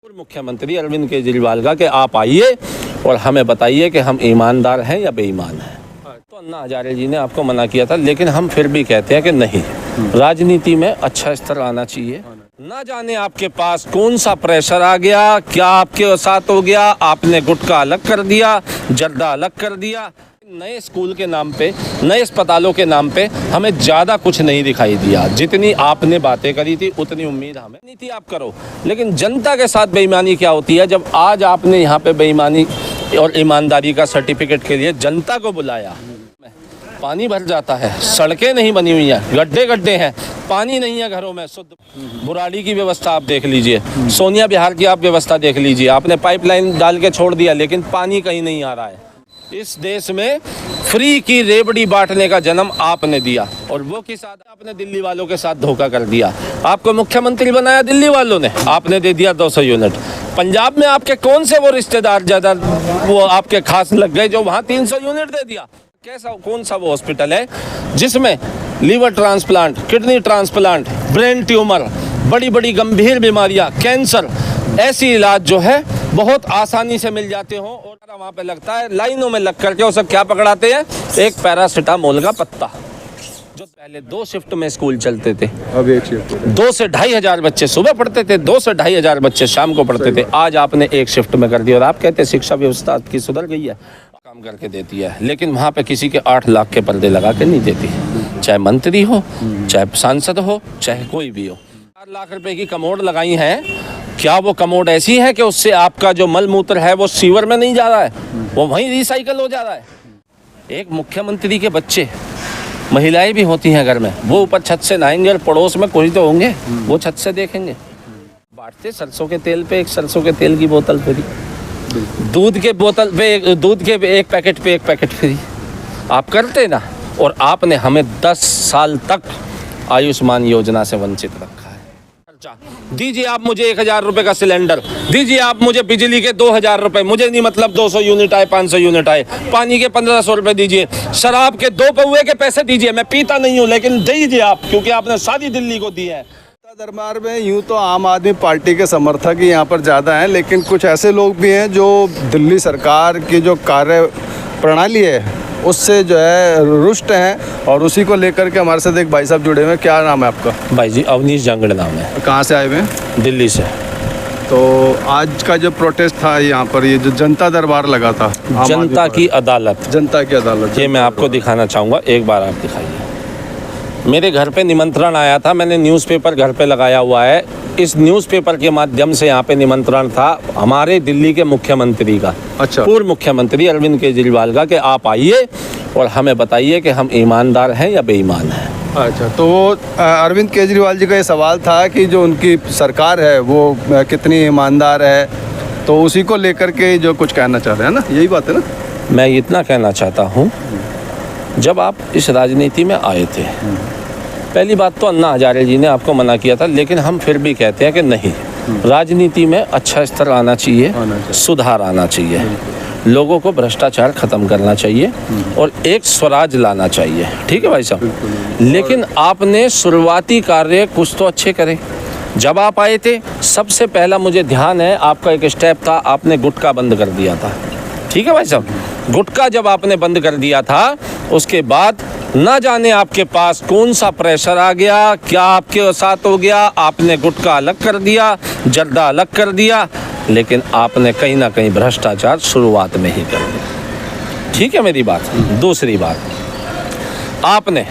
पूर्व मुख्यमंत्री अरविंद केजरीवाल का कि आप आइए और हमें बताइए कि हम ईमानदार हैं या बेईमान हैं। तो अन्ना हजारे जी ने आपको मना किया था, लेकिन हम फिर भी कहते हैं कि नहीं, राजनीति में अच्छा स्तर आना चाहिए। ना जाने आपके पास कौन सा प्रेशर आ गया, क्या आपके साथ हो गया, आपने गुटखा अलग कर दिया, जर्दा अलग कर दिया। नए स्कूल के नाम पे, नए अस्पतालों के नाम पे हमें ज़्यादा कुछ नहीं दिखाई दिया। जितनी आपने बातें करी थी उतनी उम्मीद हमें नहीं थी। आप करो, लेकिन जनता के साथ बेईमानी क्या होती है। जब आज आपने यहाँ पे बेईमानी और ईमानदारी का सर्टिफिकेट के लिए जनता को बुलाया, पानी भर जाता है, सड़कें नहीं बनी हुई हैं, गड्ढे गड्ढे हैं, पानी नहीं है घरों में शुद्ध। बुराड़ी की व्यवस्था आप देख लीजिए, सोनिया बिहार की आप व्यवस्था देख लीजिए। आपने पाइपलाइन डाल के छोड़ दिया, लेकिन पानी कहीं नहीं आ रहा है। इस देश में फ्री की रेवड़ी बांटने का जन्म आपने दिया, और वो के साथ आपने दिल्ली वालों के साथ धोखा कर दिया। आपको मुख्यमंत्री बनाया दिल्ली वालों ने, आपने दे दिया 200 यूनिट। पंजाब में आपके कौन से वो रिश्तेदार ज़्यादा वो आपके खास लग गए जो वहाँ 300 यूनिट दे दिया। कैसा कौन सा वो हॉस्पिटल है जिसमें liver transplant, kidney transplant, brain tumour, बड़ी बड़ी गंभीर बीमारियां, कैंसर, ऐसी इलाज जो है बहुत आसानी से मिल जाते हो। और वहाँ पे लगता है लाइनों में लग करके वो सब क्या पकड़ाते हैं, एक पैरासिटामोल का पत्ता। जो पहले 2 शिफ्ट में स्कूल चलते थे, अब एक शिफ्ट, 2 से 2,500 बच्चे सुबह पढ़ते थे, 2 से 2,500 बच्चे शाम को पढ़ते थे। आज आपने एक शिफ्ट में कर दिया और आप कहते हैं शिक्षा व्यवस्था की सुधर गई है, काम करके देती है। लेकिन वहाँ पे किसी के 8 लाख के पर्दे लगा के नहीं देती, चाहे मंत्री हो, चाहे सांसद हो, चाहे कोई भी हो। 4 लाख रुपए की कमोड लगाई है। क्या वो कमोड ऐसी है कि उससे आपका जो मल मूत्र है वो सीवर में नहीं जा रहा है, वो वहीं रिसाइकल हो जा रहा है। एक मुख्यमंत्री के बच्चे, महिलाएं भी होती हैं घर में, वो ऊपर छत से नहाएंगे और पड़ोस में कोई तो होंगे, वो छत से देखेंगे। बांटते सरसों के तेल पे, एक सरसों के तेल की बोतल फ्री, दूध के बोतल पे, दूध के एक पैकेट पे एक पैकेट फ्री। आप करते ना, और आपने हमें 10 साल तक आयुष्मान योजना से वंचित रखा है। दीजिए आप मुझे 1,000 रुपए का सिलेंडर, दीजिए आप मुझे बिजली के 2,000 रुपए, मुझे नहीं मतलब 200 यूनिट आए, 500 यूनिट आए, पानी के 1,500 रुपए दीजिए, शराब के 2 पौवे के पैसे दीजिए। मैं पीता नहीं हूँ, लेकिन दीजिए आप, क्योंकि आपने सारी दिल्ली को दी है। दरबार में यूं तो आम आदमी पार्टी के समर्थक ही यहाँ पर ज़्यादा हैं, लेकिन कुछ ऐसे लोग भी हैं जो दिल्ली सरकार की जो कार्य प्रणाली है उससे जो है रुष्ट हैं, और उसी को लेकर के हमारे साथ एक भाई साहब जुड़े हुए हैं। क्या नाम है आपका? भाई जी अवनीश जांगड़ नाम है। कहाँ से आए हुए हैं? दिल्ली से। तो आज का जो प्रोटेस्ट था यहाँ पर, ये जो जनता दरबार लगा था, जनता की अदालत, जनता की अदालत, ये मैं आपको दिखाना चाहूँगा, एक बार आप दिखाइए। मेरे घर पे निमंत्रण आया था, मैंने न्यूज़पेपर घर पे लगाया हुआ है। इस न्यूज़पेपर के माध्यम से यहाँ पे निमंत्रण था हमारे दिल्ली के मुख्यमंत्री का, अच्छा, पूर्व मुख्यमंत्री अरविंद केजरीवाल का, कि आप आइए और हमें बताइए कि हम ईमानदार हैं या बेईमान हैं। अच्छा, तो वो अरविंद केजरीवाल जी का ये सवाल था कि जो उनकी सरकार है वो कितनी ईमानदार है, तो उसी को लेकर के जो कुछ कहना चाह रहे हैं ना, यही बात है ना। मैं इतना कहना चाहता हूँ, जब आप इस राजनीति में आए थे, पहली बात तो अन्ना हजारे जी ने आपको मना किया था, लेकिन हम फिर भी कहते हैं कि नहीं, राजनीति में अच्छा स्तर आना चाहिए, सुधार आना चाहिए, लोगों को भ्रष्टाचार खत्म करना चाहिए और एक स्वराज लाना चाहिए। ठीक है भाई साहब, लेकिन आपने शुरुआती कार्य कुछ तो अच्छे करे। जब आप आए थे, सबसे पहला मुझे ध्यान है आपका एक स्टेप था, आपने गुटखा बंद कर दिया था। ठीक है भाई साहब, गुटखा जब आपने बंद कर दिया था, उसके बाद ना जाने आपके पास कौन सा प्रेशर आ गया, क्या आपके साथ हो गया, आपने गुटखा अलग कर दिया, जर्दा अलग कर दिया, लेकिन आपने कहीं ना कहीं भ्रष्टाचार शुरुआत में ही कर दिया। ठीक है मेरी बात। दूसरी बात, आपने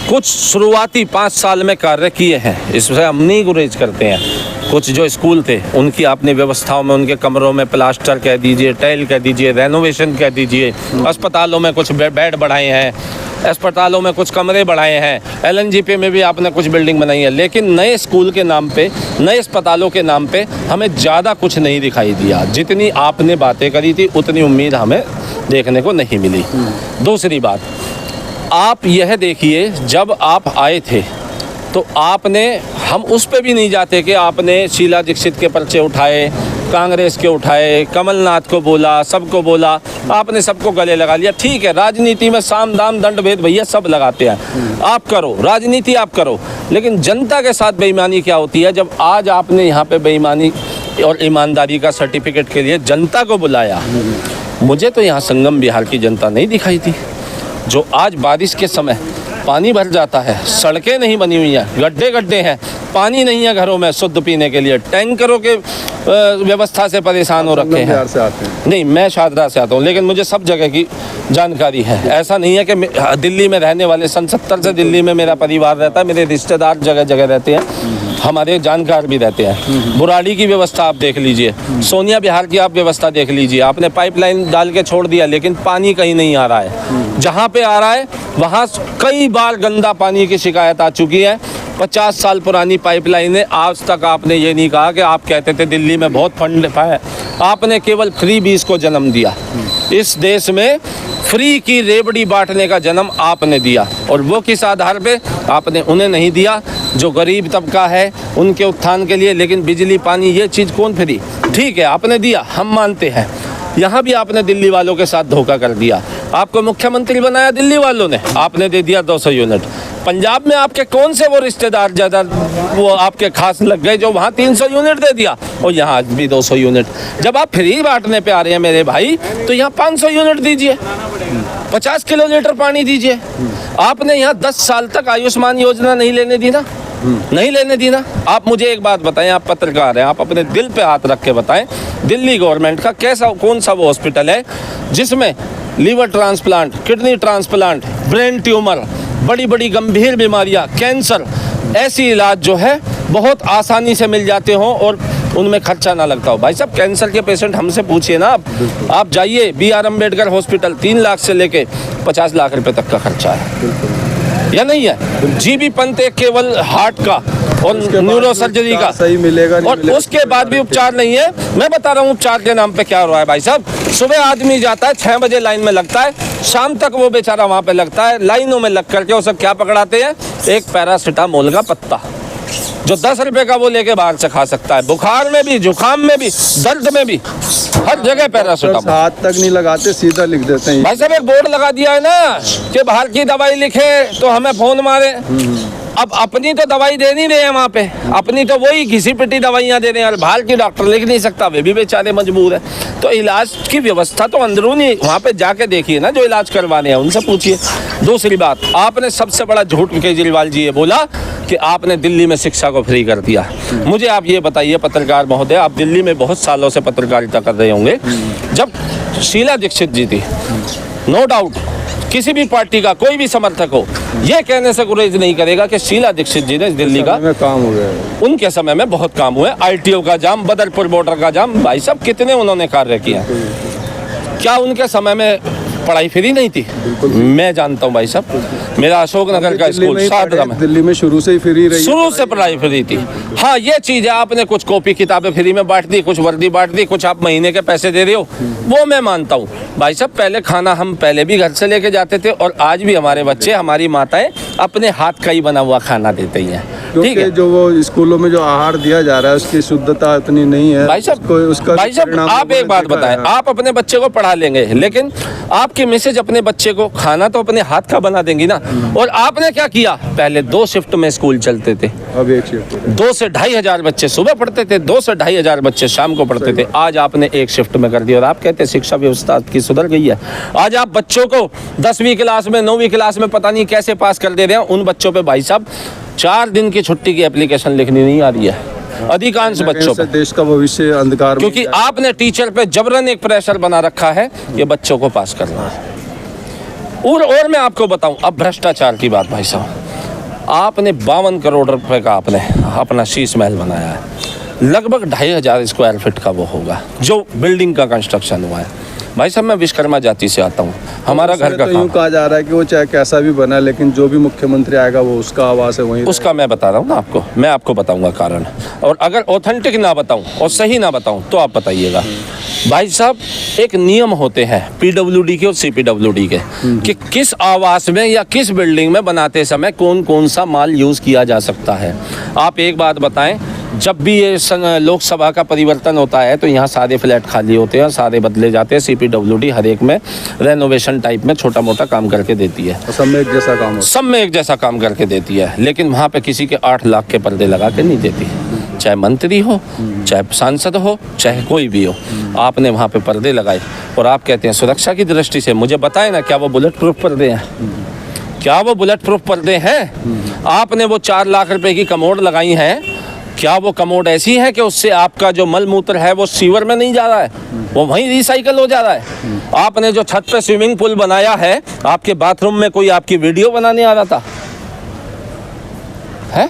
कुछ शुरुआती 5 साल में कार्य किए हैं, इससे हम नहीं गुरेज करते हैं। कुछ जो स्कूल थे उनकी आपने व्यवस्थाओं में, उनके कमरों में प्लास्टर कह दीजिए, टाइल कह दीजिए, रेनोवेशन कह दीजिए, अस्पतालों में कुछ बेड बढ़ाए हैं, अस्पतालों में कुछ कमरे बढ़ाए हैं, LNGP में भी आपने कुछ बिल्डिंग बनाई है। लेकिन नए स्कूल के नाम पे, नए अस्पतालों के नाम पे हमें ज़्यादा कुछ नहीं दिखाई दिया। जितनी आपने बातें करी थी उतनी उम्मीद हमें देखने को नहीं मिली। दूसरी बात, आप यह देखिए, जब आप आए थे तो आपने, हम उस पे भी नहीं जाते कि आपने शीला दीक्षित के पर्चे उठाए, कांग्रेस के उठाए, कमलनाथ को बोला, सबको बोला, आपने सबको गले लगा लिया। ठीक है, राजनीति में साम दाम दंड भेद भैया सब लगाते हैं, आप करो राजनीति, आप करो, लेकिन जनता के साथ बेईमानी क्या होती है। जब आज आपने यहाँ पे बेईमानी और ईमानदारी का सर्टिफिकेट के लिए जनता को बुलाया। मुझे तो यहाँ संगम बिहार की जनता नहीं दिखाई थी, जो आज बारिश के समय पानी भर जाता है, सड़कें नहीं बनी हुई हैं, गड्ढे गड्ढे हैं, पानी नहीं है घरों में शुद्ध पीने के लिए, टैंकरों के व्यवस्था से परेशान हो रखे हैं। से आते हैं। नहीं, मैं शादरा से आता हूँ, लेकिन मुझे सब जगह की जानकारी है। ऐसा नहीं है कि दिल्ली में रहने वाले, सन 70 से दिल्ली में मेरा परिवार रहता है, मेरे रिश्तेदार जगह जगह रहते हैं, हमारे जानकार भी रहते हैं। बुराड़ी की व्यवस्था आप देख लीजिए, सोनिया बिहार की आप व्यवस्था देख लीजिए। आपने पाइपलाइन डाल के छोड़ दिया, लेकिन पानी कहीं नहीं आ रहा है। जहाँ पे आ रहा है वहाँ कई बार गंदा पानी की शिकायत आ चुकी है। 50 साल पुरानी पाइपलाइन है, आज तक आपने ये नहीं कहा कि आप कहते थे दिल्ली में बहुत फंड है। आपने केवल फ्री बीज को जन्म दिया। इस देश में फ्री की रेवड़ी बांटने का जन्म आपने दिया, और वो किस आधार पे? आपने उन्हें नहीं दिया जो गरीब तबका है, उनके उत्थान के लिए। लेकिन बिजली पानी ये चीज़ कौन फ्री? ठीक है, आपने दिया, हम मानते हैं। यहाँ भी आपने दिल्ली वालों के साथ धोखा कर दिया। आपको मुख्यमंत्री बनाया दिल्ली वालों ने, आपने दे दिया 200 यूनिट। पंजाब में आपके कौन से वो रिश्तेदार ज़्यादा वो आपके खास लग गए जो वहाँ 300 यूनिट दे दिया, और यहाँ आज भी 200 यूनिट। जब आप फ्री बांटने पे आ रहे हैं मेरे भाई, तो यहाँ 500 यूनिट दीजिए, 50 किलोलीटर पानी दीजिए। आपने यहाँ 10 साल तक आयुष्मान योजना नहीं लेने दी ना, नहीं लेने दी ना। आप मुझे एक बात बताएं, आप पत्रकार हैं, आप अपने दिल पे हाथ रख के बताएं, दिल्ली गवर्नमेंट का कौन सा वो हॉस्पिटल है जिसमें liver transplant, kidney transplant, brain tumour, बड़ी बड़ी गंभीर बीमारियां, कैंसर, ऐसी इलाज जो है बहुत आसानी से मिल जाते हों और उनमें खर्चा ना लगता हो। भाई साहब, कैंसर के पेशेंट हमसे पूछिए ना, आप जाइए BR अम्बेडकर हॉस्पिटल, 3 लाख से लेके 50 लाख रुपए तक का खर्चा है, या नहीं है? जीबी पंत एक केवल हार्ट का और न्यूरो सर्जरी का सही मिलेगा, नहीं और मिलेगा, उसके बाद भी उपचार नहीं है। मैं बता रहा हूँ उपचार के नाम पे क्या हो रहा है भाई साहब। सुबह आदमी जाता है, 6 बजे लाइन में लगता है, शाम तक वो बेचारा वहाँ पे लगता है, लाइनों में लग करके वो सब क्या पकड़ाते हैं? एक पैरासिटामोल का पत्ता, जो 10 रुपए का वो लेके बाहर से खा सकता है। बुखार में भी, जुकाम में भी, दर्द में भी, हर जगह पैरासिटामोल। हाथ तक नहीं लगाते, सीधा लिख देते हैं। भाई साहब, एक बोर्ड लगा दिया है ना कि बाहर की दवाई लिखे तो हमें फोन मारे। अब अपनी तो दवाई दे नहीं रहे हैं वहाँ पे, अपनी तो वही घिसी पिटी दवाइयाँ दे रहे हैं, और बाहर की डॉक्टर लिख नहीं सकता, वे भी बेचारे मजबूर है। तो इलाज की व्यवस्था तो अंदरूनी वहाँ पे जाके देखिए ना, जो इलाज करवाने हैं उनसे पूछिए। दूसरी बात, आपने सबसे बड़ा झूठ केजरीवाल जी ये बोला कि आपने दिल्ली में शिक्षा को फ्री कर दिया। मुझे आप ये बताइए पत्रकार महोदय, आप दिल्ली में बहुत सालों से पत्रकारिता कर रहे होंगे, जब शीला दीक्षित जी थी, नो डाउट किसी भी पार्टी का कोई भी समर्थक हो ये कहने से गुरेज नहीं करेगा कि शीला दीक्षित जी ने दिल्ली का काम हुआ है। उनके समय में बहुत काम हुए। ITO का जाम, बदरपुर बॉर्डर का जाम, भाई साहब कितने उन्होंने कार्य किया। क्या उनके समय में पढ़ाई फ्री नहीं थी? मैं जानता हूँ भाई साहब, मेरा अशोकनगर का स्कूल शादरा में, दिल्ली में शुरू से ही फ्री रही, शुरू से पढ़ाई फ्री थी। हाँ, ये चीज़ है, आपने कुछ कॉपी किताबें फ्री में बांट दी, कुछ वर्दी बांट दी, कुछ आप महीने के पैसे दे रहे हो, वो मैं मानता हूँ। भाई साहब, पहले खाना हम पहले भी घर से लेके जाते थे, और आज भी हमारे बच्चे, हमारी माताएं अपने हाथ का ही बना हुआ खाना देते ही हैं। ठीक है, जो वो स्कूलों में जो आहार दिया जा रहा है उसकी शुद्धता इतनी नहीं है भाई साहब। उसका भाई साहब, आप एक बात बताएं, आप अपने बच्चे को पढ़ा लेंगे, लेकिन आपकी मैसेज अपने बच्चे को खाना तो अपने हाथ का बना देंगी ना। और आपने क्या किया, पहले 2 शिफ्ट में स्कूल चलते थे, अब 1 शिफ्ट, 2 से 2,500 बच्चे सुबह पढ़ते थे, 2 से 2,500 बच्चे शाम को पढ़ते थे। आज आपने 1 शिफ्ट में कर दिया, और आप कहते हैं शिक्षा व्यवस्था की सुधर गई है। आज आप बच्चों को 10वीं क्लास में, 9वीं क्लास में पता नहीं कैसे पास कर दे रहे हैं। उन बच्चों पे भाई साहब 4 दिन की छुट्टी की एप्लीकेशन लिखनी नहीं आ रही है अधिकांश बच्चों पे, देश का भविष्य अंधकार में, क्योंकि आपने टीचर पे जबरन एक प्रेशर बना रखा है, ये बच्चों को पास करना है। और मैं आपको बताऊं, अब भ्रष्टाचार की बात भाई साहब, आपने 52 करोड़ रुपए का आपने अपना शीश महल बनाया है, लगभग 2,500 स्क्वायर फीट का वो होगा जो बिल्डिंग का कंस्ट्रक्शन हुआ है। भाई साहब, मैं विश्वकर्मा जाति से आता हूँ, हमारा घर का तो यूँ कहा जा रहा है कि वो चाहे कैसा भी बना, लेकिन जो भी मुख्यमंत्री आएगा वो उसका आवास है वहीं, उसका मैं बता रहा हूँ ना आपको, मैं आपको बताऊंगा कारण, और अगर ऑथेंटिक ना बताऊं और सही ना बताऊं तो आप बताइएगा। भाई साहब, एक नियम होते हैं PWD के और CPWD के कि किस आवास में या किस बिल्डिंग में बनाते समय कौन कौन सा माल यूज़ किया जा सकता है। आप एक बात बताएं, जब भी ये लोकसभा का परिवर्तन होता है तो यहाँ सारे फ्लैट खाली होते हैं, सारे बदले जाते हैं। CPWD हर एक में रेनोवेशन टाइप में छोटा मोटा काम करके देती है, सब में एक जैसा काम होता है, सब में एक जैसा काम करके देती है, लेकिन वहाँ पे किसी के 8 लाख के पर्दे लगा के नहीं देती। चाहे मंत्री हो, चाहे सांसद हो, चाहे कोई भी हो, आपने वहाँ पे पर्दे लगाए और आप कहते हैं सुरक्षा की दृष्टि से। मुझे बताएं ना, क्या वो बुलेट प्रूफ पर्दे हैं? क्या वो बुलेट प्रूफ पर्दे हैं? आपने वो 4 लाख रुपए की कमोड लगाई हैं, क्या वो कमोड ऐसी है कि उससे आपका जो मल मूत्र है वो सीवर में नहीं जा रहा है, वो वहीं रिसाइकल हो जा रहा है? आपने जो छत पे स्विमिंग पूल बनाया है, आपके बाथरूम में कोई आपकी वीडियो बनाने आ रहा था है?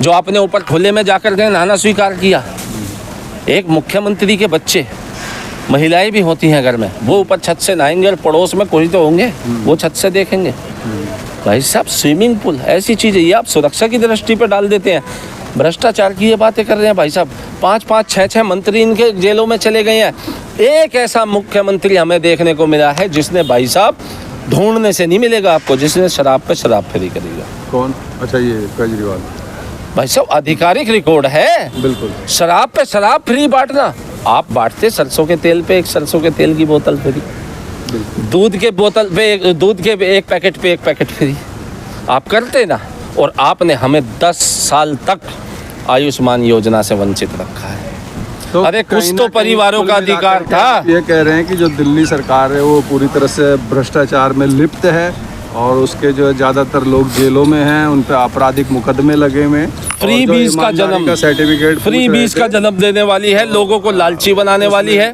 जो आपने ऊपर खुले में जाकर के नहाना स्वीकार किया। एक मुख्यमंत्री के बच्चे, महिलाएं भी होती हैं घर में, वो ऊपर छत से नहाएंगे और पड़ोस में कोई तो होंगे, वो छत से देखेंगे। भाई साहब, स्विमिंग पूल ऐसी चीज़ है, ये आप सुरक्षा की दृष्टि पर डाल देते हैं। भ्रष्टाचार की ये बातें कर रहे हैं भाई साहब। 5-5, 6-6 मंत्री इनके जेलों में चले गए हैं। एक ऐसा मुख्यमंत्री हमें देखने को मिला है जिसने, भाई साहब ढूंढने से नहीं मिलेगा आपको, जिसने शराब पे शराब फ्री करेगा। कौन? अच्छा, ये केजरीवाल। भाई साहब आधिकारिक रिकॉर्ड है, बिल्कुल। शराब पे शराब फ्री बांटना। आप बांटते सरसों के तेल पे एक सरसों के तेल की बोतल फ्री, दूध के बोतल पे दूध के एक पैकेट पे एक पैकेट फ्री, आप करते ना। और आपने हमें 10 साल तक आयुष्मान योजना से वंचित रखा है। तो अरे कुछ तो परिवारों का अधिकार था। ये कह रहे हैं कि जो दिल्ली सरकार है वो पूरी तरह से भ्रष्टाचार में लिप्त है और उसके जो ज़्यादातर लोग जेलों में हैं, उन पर आपराधिक मुकदमे लगे हुए हैं। फ्री बीज का जन्म, सर्टिफिकेट, फ्री बीज का जन्म देने वाली है, लोगों को लालची बनाने वाली है।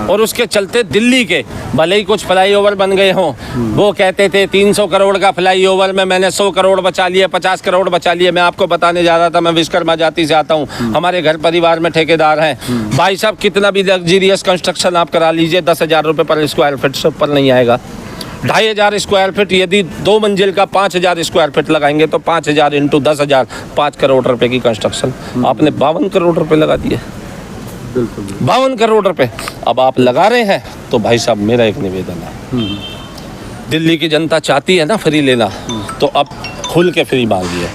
और उसके चलते दिल्ली के भले ही कुछ फ्लाईओवर बन गए हों, वो कहते थे 300 करोड़ का फ्लाईओवर में मैंने 100 करोड़ बचा लिए, 50 करोड़ बचा लिए। मैं आपको बताने जा रहा था, मैं विश्वकर्मा जाति से आता हूँ, हमारे घर परिवार में ठेकेदार हैं। भाई साहब कितना भी लग्जरियस कंस्ट्रक्शन आप करा लीजिए, 10,000 रुपये पर स्क्वायर फीट से ऊपर नहीं आएगा। 2,500 स्क्वायर फीट, यदि 2 मंजिल का 5,000 स्क्वायर फीट लगाएंगे तो 5,000 इंटू 10,000, 5 करोड़ रुपए की कंस्ट्रक्शन। आपने 52 करोड़ रुपए लगा दिए। बिल्कुल 52 करोड़ रुपए अब आप लगा रहे हैं। तो भाई साहब मेरा एक निवेदन है, दिल्ली की जनता चाहती है ना फ्री लेना, तो अब खुल के फ्री मांगिए,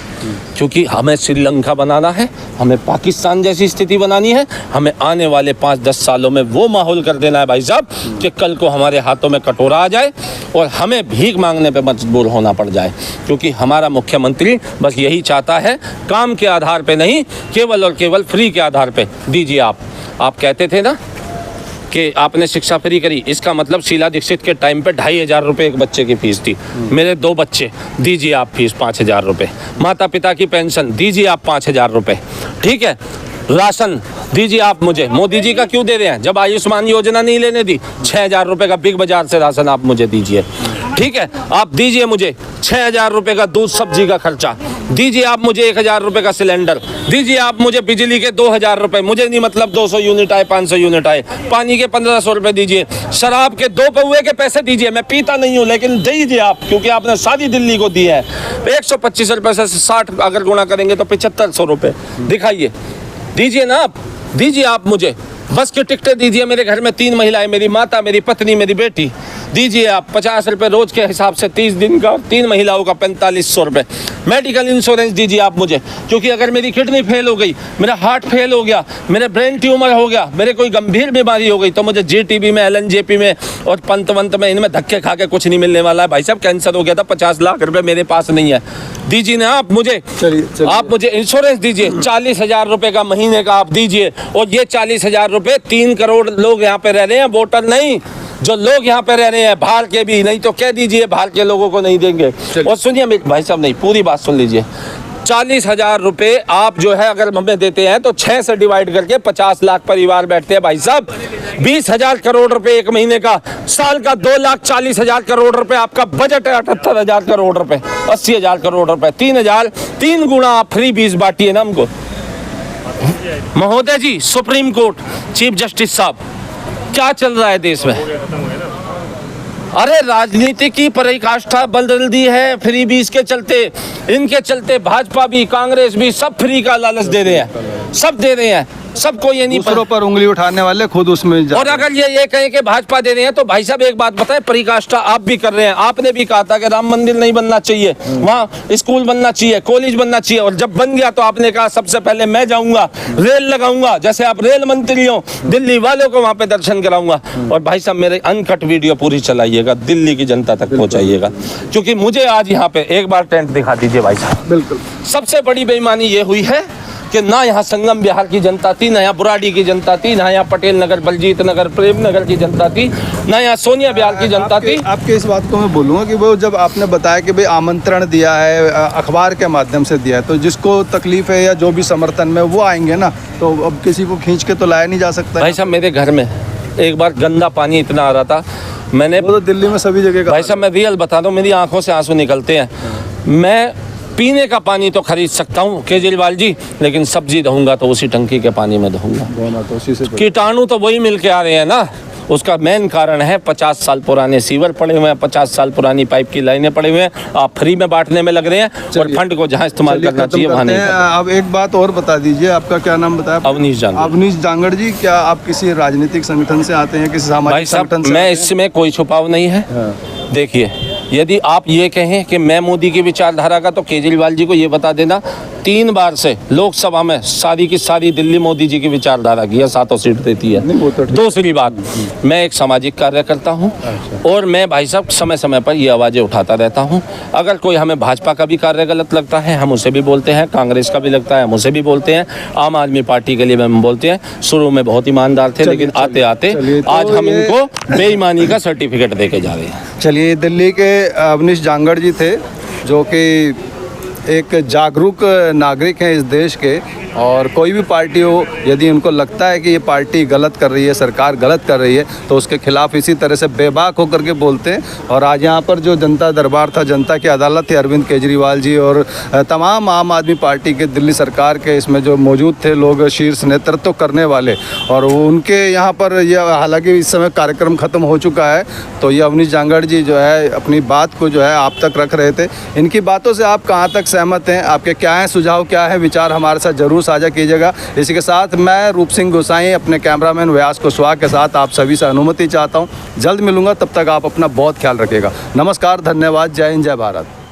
क्योंकि हमें श्रीलंका बनाना है, हमें पाकिस्तान जैसी स्थिति बनानी है। हमें आने वाले 5-10 सालों में वो माहौल कर देना है भाई साहब कि कल को हमारे हाथों में कटोरा आ जाए और हमें भीख मांगने पे मजबूर होना पड़ जाए। क्योंकि हमारा मुख्यमंत्री बस यही चाहता है, काम के आधार पे नहीं, केवल और केवल फ्री के आधार पे दीजिए। आप कहते थे ना कि आपने शिक्षा फ्री करी, इसका मतलब शीला दीक्षित के टाइम पे 2,500 रुपये एक बच्चे की फीस थी। मेरे 2 बच्चे, दीजिए आप फीस 5,000 रुपये। माता पिता की पेंशन दीजिए आप 5,000 रुपये। ठीक है, राशन दीजिए आप मुझे। मोदी जी का क्यों दे रहे हैं? जब आयुष्मान योजना नहीं लेने दी, 6,000 रुपये का बिग बाजार से राशन आप मुझे दीजिए। ठीक है, आप दीजिए मुझे 6,000 रुपये का दूध सब्जी का खर्चा, दीजिए आप मुझे 1,000 रुपये का सिलेंडर, दीजिए आप मुझे बिजली के 2,000 रुपये। मुझे नहीं मतलब 200 यूनिट आए, 500 यूनिट आए, पानी के 1,500 रुपये दीजिए, शराब के 2 पौवे के पैसे दीजिए। मैं पीता नहीं हूँ लेकिन दीजिए आप, क्योंकि आपने सारी दिल्ली को दी है। 125 रुपये से 60 अगर गुणा करेंगे तो 7,500 रुपये दिखाइए, दीजिए ना आप, दीजिए आप मुझे। बस की टिकटें दीजिए, मेरे घर में 3 महिलाएं, मेरी माता, मेरी पत्नी, मेरी बेटी, दीजिए आप 50 रुपये रोज के हिसाब से 30 दिन का, 3 महिलाओं का 4,500 रुपये। मेडिकल इंश्योरेंस दीजिए आप मुझे, क्योंकि अगर मेरी किडनी फेल हो गई, मेरा हार्ट फेल हो गया, मेरे ब्रेन ट्यूमर हो गया, मेरे कोई गंभीर बीमारी हो गई, तो मुझे जीटीबी में, LNJP में और पंतवंत में, इनमें धक्के खा के कुछ नहीं मिलने वाला है। भाई साहब कैंसर हो गया था, 50 लाख रुपये मेरे पास नहीं है, दीजिए ना आप मुझे। चलिए आप मुझे इंश्योरेंस दीजिए, 40,000 रुपये का महीने का आप दीजिए। और ये 40,000 रुपये 3 करोड़ लोग यहाँ पे रह रहे हैं, वोटर नहीं, जो लोग यहाँ पे रह रहे हैं बाहर के भी, नहीं तो कह दीजिए बाहर के लोगों को नहीं देंगे। और सुनिए भाई साहब, नहीं पूरी बात सुन लीजिए। 40,000 रुपये आप जो है अगर हमें देते हैं तो 6 से डिवाइड करके 50 लाख परिवार बैठते हैं भाई साहब। 20,000 करोड़ रुपए एक महीने का, साल का 2,40,000 करोड़ रुपए आपका बजट है। 78,000 करोड़ रुपए, 80,000 करोड़ रुपए, 3 गुना आप फ्री बीस बांटिए ना हमको। महोदय जी, सुप्रीम कोर्ट चीफ जस्टिस साहब, क्या चल रहा है देश में? अरे राजनीति की पराकाष्ठा बदल दी है फ्री बीज के चलते। इनके चलते भाजपा भी, कांग्रेस भी सब फ्री का लालच दे रहे हैं, सब दे रहे हैं, सबको ये नहीं दूसरों पर उंगली उठाने वाले खुद उसमें और अगर ये कहें कि भाजपा दे रहे हैं तो भाई साहब एक बात बताएं, पराकाष्ठा आप भी कर रहे हैं। आपने भी कहा था कि राम मंदिर नहीं बनना चाहिए, वहाँ स्कूल बनना चाहिए, कॉलेज बनना चाहिए, और जब बन गया तो आपने कहा सबसे पहले मैं जाऊंगा, रेल लगाऊंगा, जैसे आप रेल मंत्री हो, दिल्ली वालों को वहाँ पे दर्शन कराऊंगा। और भाई साहब मेरे अनकट वीडियो पूरी चलाइएगा, दिल्ली की जनता तक पहुँचाइएगा, क्योंकि मुझे आज यहाँ पे एक बार टेंट दिखा दीजिए भाई साहब। बिल्कुल सबसे बड़ी बेईमानी ये हुई है कि कि ना यहाँ संगम बिहार की जनता थी, ना यहाँ बुराड़ी की जनता थी, ना यहाँ पटेल नगर, बलजीत नगर, प्रेम नगर की जनता थी, ना यहाँ सोनिया बिहार की जनता थी। आपके इस बात को मैं बोलूँगा कि वो जब आपने बताया कि भाई आमंत्रण दिया है, अखबार के माध्यम से दिया है, तो जिसको तकलीफ है या जो भी समर्थन में वो आएंगे ना, तो अब किसी को खींच के तो लाया नहीं जा सकता। भाई साहब मेरे घर में एक बार गंदा पानी इतना आ रहा था, मैंने वो तो दिल्ली में सभी जगह का भाई साहब मैं रियल बता दूं, मेरी आंखों से आंसू निकलते हैं। मैं पीने का पानी तो खरीद सकता हूँ केजरीवाल जी, लेकिन सब्जी धोऊंगा तो उसी टंकी के पानी में धोऊंगा। तो उसी से कीटाणु तो वही मिल के आ रहे हैं ना। उसका मेन कारण है 50 साल पुराने सीवर पड़े हुए हैं, 50 साल पुरानी पाइप की लाइनें पड़े हुए हैं, आप फ्री में बांटने में लग रहे हैं और फंड को जहाँ इस्तेमाल करना चाहिए वहाँ नहीं। अब एक बात और बता दीजिए, आपका क्या नाम बताया? अवनीश जांगड़। अवनीश जांगड़ जी, क्या आप किसी राजनीतिक संगठन से आते हैं, किसी सामाजिक भाई साहब संगठन से? मैं इसमें कोई छुपाव नहीं है। देखिए, यदि आप ये कहें कि मैं मोदी की विचारधारा का, तो केजरीवाल जी को ये बता देना 3 बार से लोकसभा में सारी की सारी दिल्ली मोदी जी की विचारधारा की है, 7 सीट देती है। दूसरी बात, मैं एक सामाजिक कार्यकर्ता हूँ और मैं भाई साहब समय समय पर ये आवाज़ें उठाता रहता हूँ। अगर कोई हमें भाजपा का भी कार्य गलत लगता है हम उसे भी बोलते हैं, कांग्रेस का भी लगता है हम उसे भी बोलते हैं, आम आदमी पार्टी के लिए हम बोलते हैं। शुरू में बहुत ईमानदार थे, लेकिन आते आते आज हम इनको बेईमानी का सर्टिफिकेट दे के जा रहे हैं। चलिए, दिल्ली के अवनीश जांगड़ जी थे, जो कि एक जागरूक नागरिक हैं इस देश के, और कोई भी पार्टी हो, यदि उनको लगता है कि ये पार्टी गलत कर रही है, सरकार गलत कर रही है, तो उसके खिलाफ इसी तरह से बेबाक होकर के बोलते हैं। और आज यहाँ पर जो जनता दरबार था, जनता की अदालत थी, अरविंद केजरीवाल जी और तमाम आम आदमी पार्टी के, दिल्ली सरकार के इसमें जो मौजूद थे लोग, शीर्ष नेतृत्व करने वाले, और उनके यहाँ पर यह, हालांकि इस समय कार्यक्रम ख़त्म हो चुका है, तो ये अवनीश जांगड़ जी जो है अपनी बात को जो है आप तक रख रहे थे। इनकी बातों से आप कहाँ तक सहमत हैं? आपके क्या हैं सुझाव, क्या है विचार, हमारे साथ जरूर साझा कीजिएगा। इसी के साथ मैं रूप सिंह गोसाई अपने कैमरामैन व्यास कुशवाहा के साथ आप सभी से अनुमति चाहता हूं। जल्द मिलूंगा, तब तक आप अपना बहुत ख्याल रखिएगा। नमस्कार, धन्यवाद, जय हिंद, जय भारत।